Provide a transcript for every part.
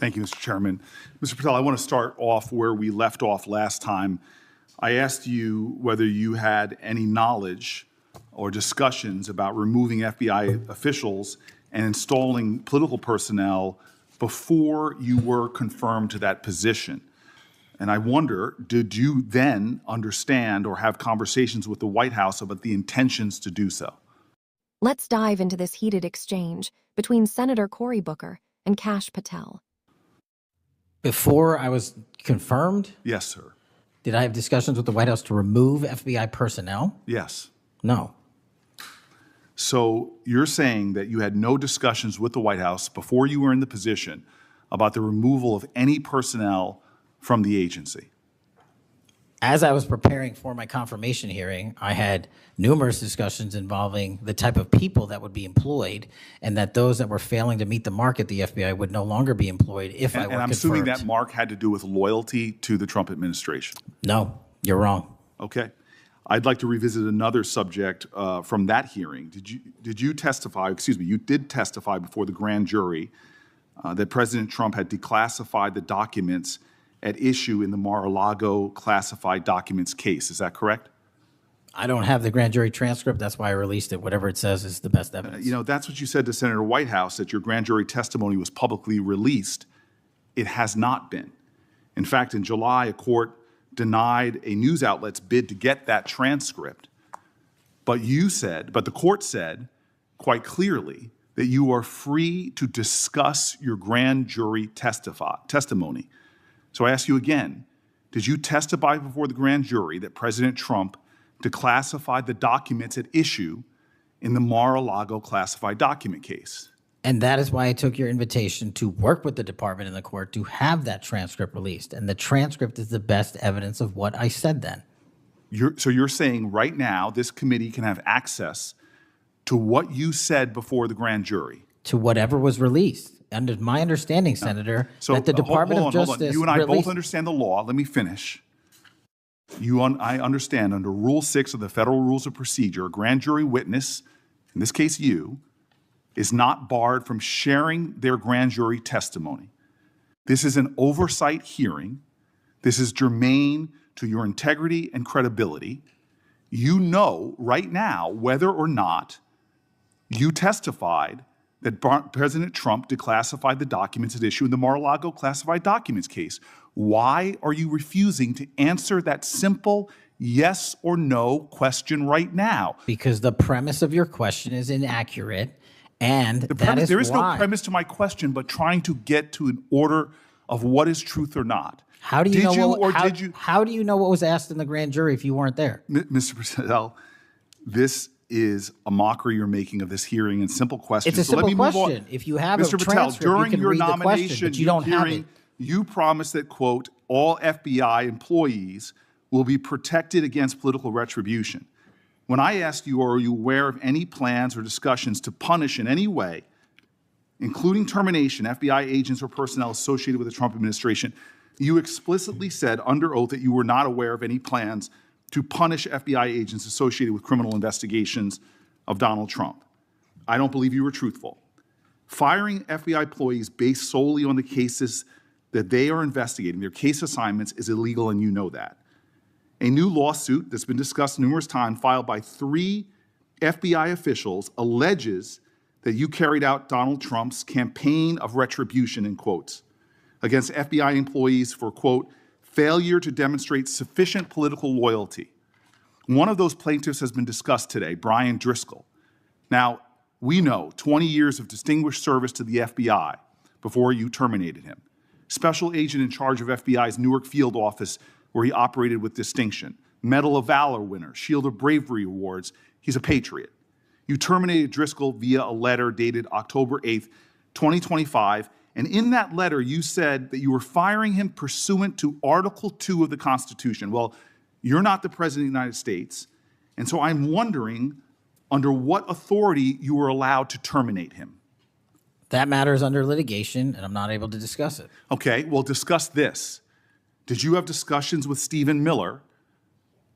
Thank you, Mr. Chairman. Mr. Patel, I want to start off where we left off last time. I asked you whether you had any knowledge or discussions about removing FBI officials and installing political personnel before you were confirmed to that position. And I wonder, did you then understand or have conversations with the White House about the intentions to do so? Let's dive into this heated exchange between Senator Cory Booker and Kash Patel. Before I was confirmed? Yes, sir. Did I have discussions with the White House to remove FBI personnel? Yes. No. So you're saying that you had no discussions with the White House before you were in the position about the removal of any personnel from the agency? As I was preparing for my confirmation hearing, I had numerous discussions involving the type of people that would be employed, and that those that were failing to meet the mark at the FBI would no longer be employed if I were confirmed. And I'm assuming that mark had to do with loyalty to the Trump administration. No, you're wrong. Okay. I'd like to revisit another subject from that hearing. Did you testify, you did testify before the grand jury that President Trump had declassified the documents at issue in the Mar-a-Lago classified documents case. Is that correct? I don't have the grand jury transcript. That's why I released it. Whatever it says is the best evidence. That's what you said to Senator Whitehouse, that your grand jury testimony was publicly released. It has not been. In fact, in July, a court denied a news outlet's bid to get that transcript. But the court said quite clearly that you are free to discuss your grand jury testimony. So I ask you again, did you testify before the grand jury that President Trump declassified the documents at issue in the Mar-a-Lago classified document case? And that is why I took your invitation to work with the department and the court to have that transcript released. And the transcript is the best evidence of what I said then. So you're saying right now this committee can have access to what you said before the grand jury? To whatever was released. Under my understanding, Senator, that the Department of Justice You and I both understand the law. Let me finish. I understand under Rule 6 of the Federal Rules of Procedure, a grand jury witness, in this case you, is not barred from sharing their grand jury testimony. This is an oversight hearing. This is germane to your integrity and credibility. You know right now whether or not you testified that President Trump declassified the documents at issue in the Mar-a-Lago classified documents case. Why are you refusing to answer that simple yes or no question right now? Because the premise of your question is inaccurate, and there is no premise to my question, but trying to get to an order of what is truth or not. How do you How do you know what was asked in the grand jury if you weren't there? Mr. Patel, this is a mockery you're making of this hearing and simple questions. It's a simple question. If you have Mr. a transcript, during you can your read nomination, the question, but you don't have it. You promised that, quote, all FBI employees will be protected against political retribution. When I asked you, are you aware of any plans or discussions to punish in any way, including termination, FBI agents or personnel associated with the Trump administration, you explicitly said under oath that you were not aware of any plans to punish FBI agents associated with criminal investigations of Donald Trump. I don't believe you were truthful. Firing FBI employees based solely on the cases that they are investigating, their case assignments, is illegal, and you know that. A new lawsuit that's been discussed numerous times, filed by 3 FBI officials, alleges that you carried out Donald Trump's campaign of retribution, in quotes, against FBI employees for, quote, failure to demonstrate sufficient political loyalty. One of those plaintiffs has been discussed today, Brian Driscoll. Now, we know 20 years of distinguished service to the FBI before you terminated him. Special agent in charge of FBI's Newark field office, where he operated with distinction. Medal of Valor winner, Shield of Bravery awards. He's a patriot. You terminated Driscoll via a letter dated October 8th, 2025, and in that letter, you said that you were firing him pursuant to Article 2 of the Constitution. Well, you're not the President of the United States, and so I'm wondering under what authority you were allowed to terminate him. That matter is under litigation, and I'm not able to discuss it. Okay, well, discuss this. Did you have discussions with Stephen Miller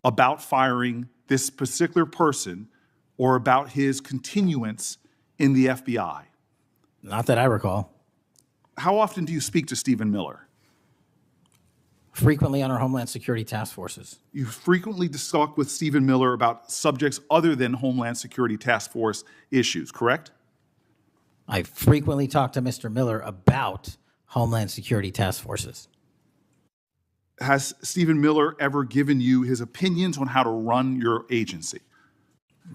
about firing this particular person or about his continuance in the FBI? Not that I recall. how often do you speak to Stephen Miller? Frequently on our Homeland Security task forces. You frequently talk with Stephen Miller about subjects other than Homeland Security Task Force issues, correct? I frequently talk to Mr. Miller about Homeland Security task forces. Has Stephen Miller ever given you his opinions on how to run your agency?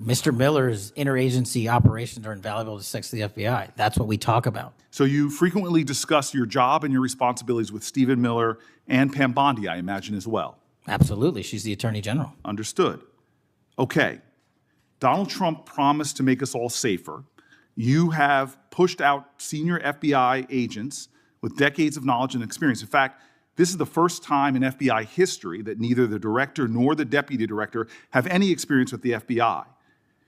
Mr. Miller's interagency operations are invaluable to the FBI. That's what we talk about. So you frequently discuss your job and your responsibilities with Stephen Miller and Pam Bondi, I imagine, as well. Absolutely. She's the Attorney General. Understood. Okay. Donald Trump promised to make us all safer. You have pushed out senior FBI agents with decades of knowledge and experience. In fact, this is the first time in FBI history that neither the director nor the deputy director have any experience with the FBI.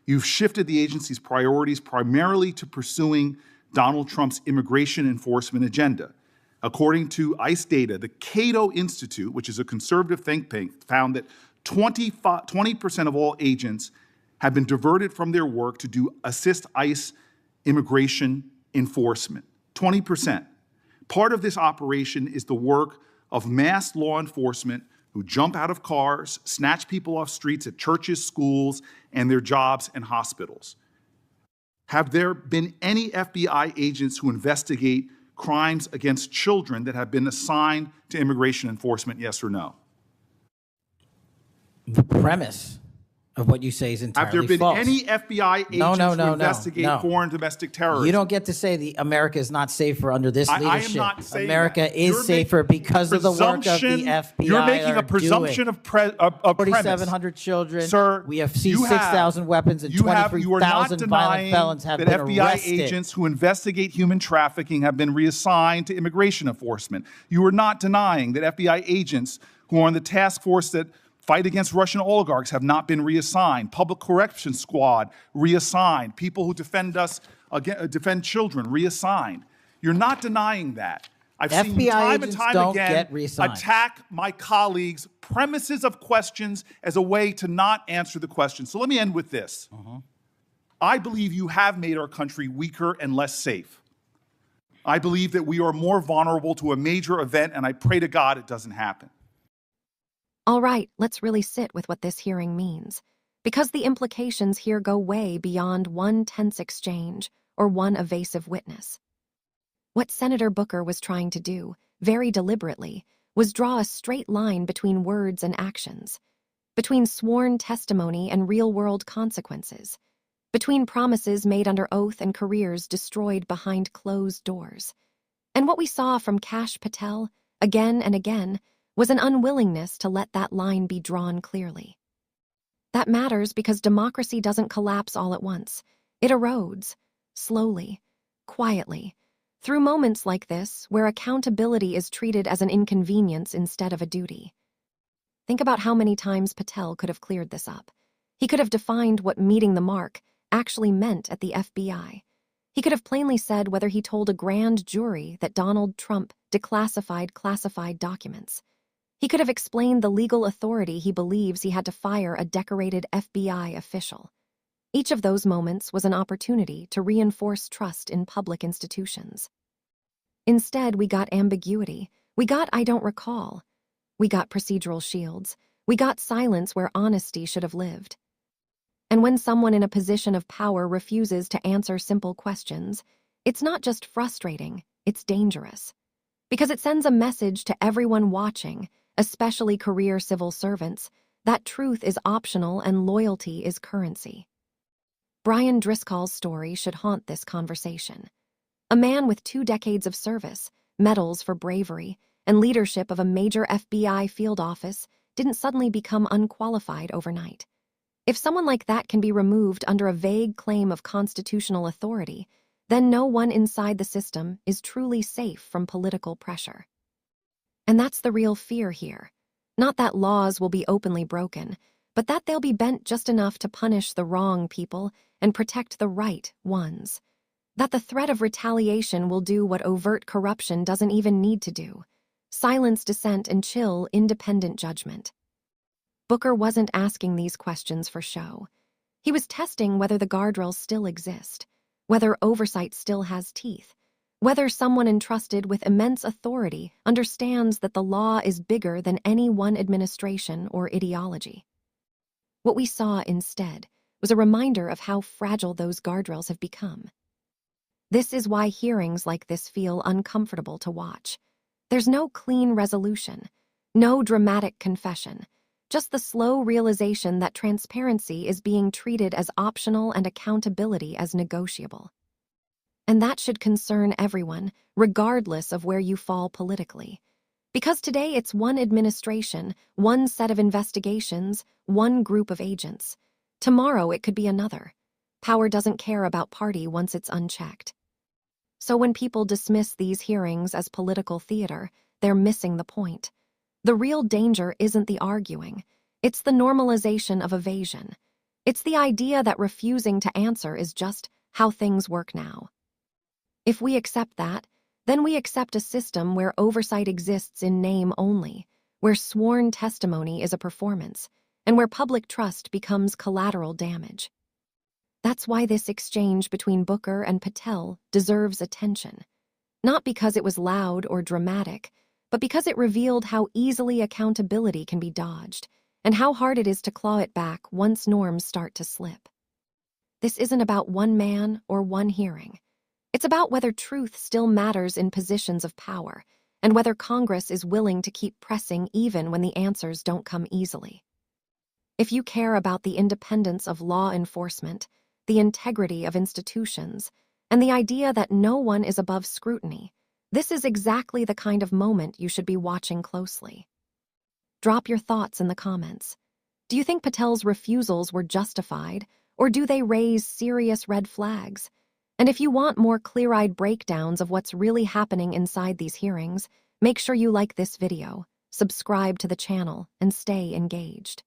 You've shifted the agency's priorities primarily to pursuing Donald Trump's immigration enforcement agenda. According to ICE data, the Cato Institute, which is a conservative think tank, found that 20% of all agents have been diverted from their work to assist ICE immigration enforcement. 20%. Part of this operation is the work of mass law enforcement who jump out of cars, snatch people off streets at churches, schools, and their jobs and hospitals. Have there been any FBI agents who investigate crimes against children that have been assigned to immigration enforcement, yes or no? The premise of what you say is entirely false. Have there been any FBI agents who investigate no. foreign domestic terrorism? You don't get to say America is not safer under this leadership. I am not saying America that. is safer because of the work of the FBI. You're making a presumption of premise. 4,700 children. Sir, we have seized 6,000 weapons and 23,000 violent felons have been arrested. That FBI agents who investigate human trafficking have been reassigned to immigration enforcement. You are not denying that FBI agents who are on the task force that fight against Russian oligarchs have not been reassigned. Public Corrections Squad reassigned. People who defend children reassigned. You're not denying that. I've seen you time and time again attack my colleagues' premises of questions as a way to not answer the question. So let me end with this. I believe you have made our country weaker and less safe. I believe that we are more vulnerable to a major event, and I pray to God it doesn't happen. All right, let's really sit with what this hearing means, because the implications here go way beyond one tense exchange or one evasive witness. What Senator Booker was trying to do, very deliberately, was draw a straight line between words and actions, between sworn testimony and real-world consequences, between promises made under oath and careers destroyed behind closed doors. And what we saw from Kash Patel, again and again, was an unwillingness to let that line be drawn clearly. That matters because democracy doesn't collapse all at once. It erodes, slowly, quietly, through moments like this where accountability is treated as an inconvenience instead of a duty. Think about how many times Patel could have cleared this up. He could have defined what meeting the mark actually meant at the FBI. He could have plainly said whether he told a grand jury that Donald Trump declassified classified documents. He could have explained the legal authority he believes he had to fire a decorated FBI official. Each of those moments was an opportunity to reinforce trust in public institutions. Instead, we got ambiguity. We got I don't recall. We got procedural shields. We got silence where honesty should have lived. And when someone in a position of power refuses to answer simple questions, it's not just frustrating, it's dangerous. Because it sends a message to everyone watching, especially career civil servants, that truth is optional and loyalty is currency. Brian Driscoll's story should haunt this conversation. A man with 2 decades of service, medals for bravery, and leadership of a major FBI field office didn't suddenly become unqualified overnight. If someone like that can be removed under a vague claim of constitutional authority, then no one inside the system is truly safe from political pressure. And that's the real fear here. Not that laws will be openly broken, but that they'll be bent just enough to punish the wrong people and protect the right ones. That the threat of retaliation will do what overt corruption doesn't even need to do: silence dissent and chill independent judgment. Booker wasn't asking these questions for show. He was testing whether the guardrails still exist, whether oversight still has teeth, Whether someone entrusted with immense authority understands that the law is bigger than any one administration or ideology. What we saw instead was a reminder of how fragile those guardrails have become. This is why hearings like this feel uncomfortable to watch. There's no clean resolution, no dramatic confession, just the slow realization that transparency is being treated as optional and accountability as negotiable. And that should concern everyone, regardless of where you fall politically. Because today it's one administration, one set of investigations, one group of agents. Tomorrow it could be another. Power doesn't care about party once it's unchecked. So when people dismiss these hearings as political theater, they're missing the point. The real danger isn't the arguing. It's the normalization of evasion. It's the idea that refusing to answer is just how things work now. If we accept that, then we accept a system where oversight exists in name only, where sworn testimony is a performance, and where public trust becomes collateral damage. That's why this exchange between Booker and Patel deserves attention. Not because it was loud or dramatic, but because it revealed how easily accountability can be dodged, and how hard it is to claw it back once norms start to slip. This isn't about one man or one hearing. It's about whether truth still matters in positions of power, and whether Congress is willing to keep pressing even when the answers don't come easily. If you care about the independence of law enforcement, the integrity of institutions, and the idea that no one is above scrutiny, this is exactly the kind of moment you should be watching closely. Drop your thoughts in the comments. Do you think Patel's refusals were justified, or do they raise serious red flags? And if you want more clear-eyed breakdowns of what's really happening inside these hearings, make sure you like this video, subscribe to the channel, and stay engaged.